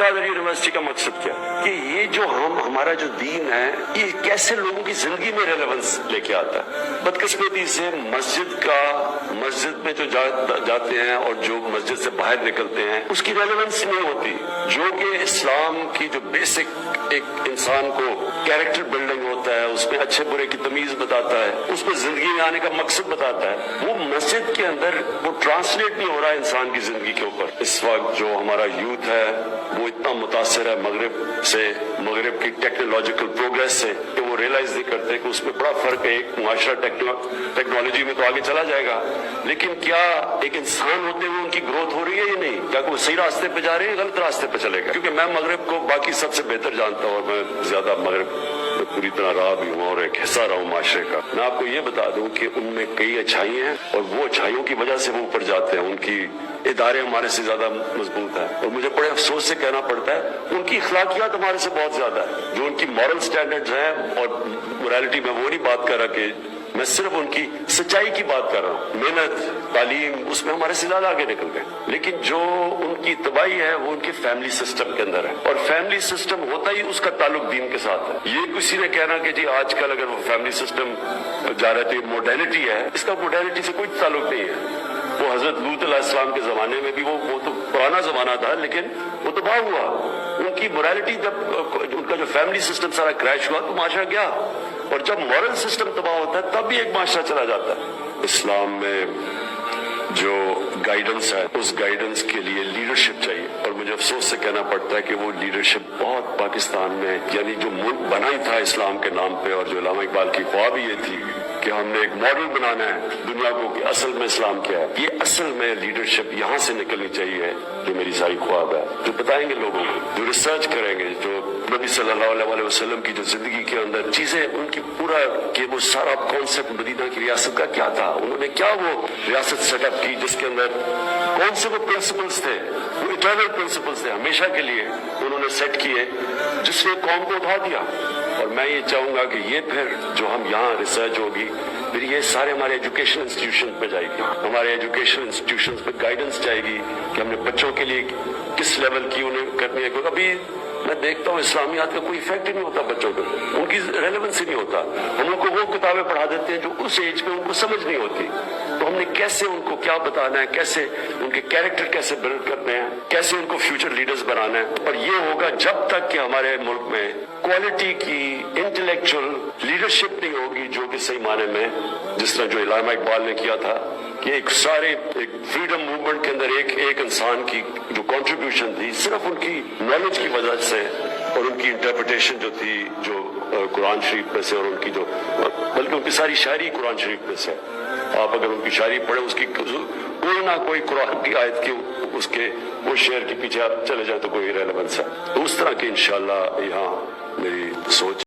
Abdul university का मकसद क्या कि ये जो हमारा जो दीन है ये कैसे लोगों की जिंदगी में रेलेवेंस लेके आता है। बदकिस्मती से मस्जिद में जो जाते हैं और जो मस्जिद से बाहर निकलते हैं उसकी रेलेवेंस नहीं होती, जो कि इस्लाम की जो बेसिक एक इंसान को कैरेक्टर बिल्डिंग होता है, उसमें अच्छे बुरे की तमीज बताता है, उसमें जिंदगी में आने का मकसद बताता है, वो मस्जिद के अंदर वो ट्रांसलेट नहीं हो रहा है इंसान की जिंदगी के ऊपर। इस वक्त जो हमारा यूथ है वो इतना मुतासिर है मगरिब की टेक्नोलॉजिकल प्रोग्रेस से कि वो रियलाइज नहीं करते कि उसमें बड़ा फर्क है। एक मुआशरा टेक्नोलॉजी में तो आगे चला जाएगा, लेकिन क्या एक इंसान होते हुए उनकी ग्रोथ हो रही है या नहीं? क्या वो सही रास्ते पे जा रहे हैं, गलत रास्ते पे चलेगा? क्योंकि मैं मगरिब को बाकी सबसे बेहतर जानता हूँ और मैं ज्यादा मगरिब में पूरी तरह रहा भी हूँ और एक हिस्सा रहा हूँ माशरे का। मैं आपको ये बता दूं कि उनमें कई अच्छाई हैं और वो अच्छाइयों की वजह से वो ऊपर जाते हैं। उनकी इदारे हमारे से ज्यादा मजबूत है और मुझे बड़े अफसोस से कहना पड़ता है उनकी अखलाकियात हमारे से बहुत ज्यादा है। जो उनकी मॉरल स्टैंडर्ड्स हैं और मोरालिटी में वो नहीं बात कर रहा कि मैं सिर्फ उनकी सच्चाई की बात कर रहा हूँ। मेहनत तालीम उसमें हमारे से ज्यादा आगे निकल गए, लेकिन जो उनकी तबाही है वो उनके फैमिली सिस्टम के अंदर है और फैमिली सिस्टम होता ही उसका ताल्लुक दीन के साथ है। ये किसी ने कहना कि जी आजकल अगर वो फैमिली सिस्टम जा रहा है तो ये मॉडर्निटी है, इसका मॉडर्निटी से कोई ताल्लुक नहीं है। वो हजरत लूत अलैहिस्सलाम के जमाने में भी वो तो पुराना जमाना था, लेकिन वो तबाह हुआ। उनकी मोरालिटी जब उनका जो फैमिली सिस्टम सारा क्रैश हुआ तो माशरा गया, और जब मॉरल सिस्टम तबाह होता है तब भी एक माशरा चला जाता है। इस्लाम में जो गाइडेंस है उस गाइडेंस के लिए लीडरशिप चाहिए, और मुझे अफसोस से कहना पड़ता है कि वो लीडरशिप बहुत पाकिस्तान में, यानी जो मुल्क बना ही था इस्लाम के नाम पे, और जो अल्लामा इकबाल की ख्वाब ये थी कि हमने एक मॉडल बनाना है दुनिया को कि असल में इस्लाम क्या है। ये असल में लीडरशिप यहाँ से निकलनी चाहिए, जो मेरी सारी ख्वाब है, जो बताएंगे लोगों को, जो रिसर्च करेंगे, जो नबी सल्लल्लाहु अलैहि वसल्लम की जो जिंदगी के अंदर चीजें उनकी पूरा कि वो सारा कॉन्सेप्ट मदीना की रियासत का क्या था, उन्होंने क्या वो रियासत सेटअप की जिसके अंदर कौन से वो प्रिंसिपल्स थे, वो इटर्नल प्रिंसिपल्स थे, हमेशा के लिए उन्होंने सेट किए, जिसने कौम को उठा दिया। और मैं ये चाहूंगा कि ये फिर जो हम यहाँ रिसर्च होगी फिर ये सारे हमारे एजुकेशन इंस्टीट्यूशन पे जाएगी, हमारे एजुकेशन इंस्टीट्यूशन पे गाइडेंस जाएगी कि हमने बच्चों के लिए किस लेवल की उन्हें करनी है। क्योंकि अभी मैं देखता हूँ इस्लामियात का कोई इफेक्ट ही नहीं होता बच्चों पर, उनकी रेलेवेंस ही नहीं होता। हम लोग को वो किताबें पढ़ा देते हैं जो उस एज में उनको समझ नहीं होती, तो हमने कैसे उनको क्या बताना है, कैसे उनके कैरेक्टर कैसे बिल्ड करने हैं, कैसे उनको फ्यूचर लीडर्स बनाना है। और ये होगा जब तक कि हमारे मुल्क में क्वालिटी की इंटेलेक्चुअल लीडरशिप नहीं होगी, जो कि सही माने में जिस तरह जो अल्लामा इकबाल ने किया था कि एक फ्रीडम मूवमेंट के अंदर एक इंसान की जो कंट्रीब्यूशन थी सिर्फ उनकी नॉलेज की वजह से और उनकी इंटरप्रिटेशन जो थी जो कुरान शरीफ में से, और उनकी जो बल्कि उनकी सारी शायरी कुरान शरीफ में से, आप अगर उनकी शायरी पढ़े उसकी कोई ना कोई कुरान की आयत की उसके वो शेर के पीछे आप चले जाए तो कोई रेलेवेंस है। तो उस तरह की इंशाल्लाह यहाँ मेरी सोच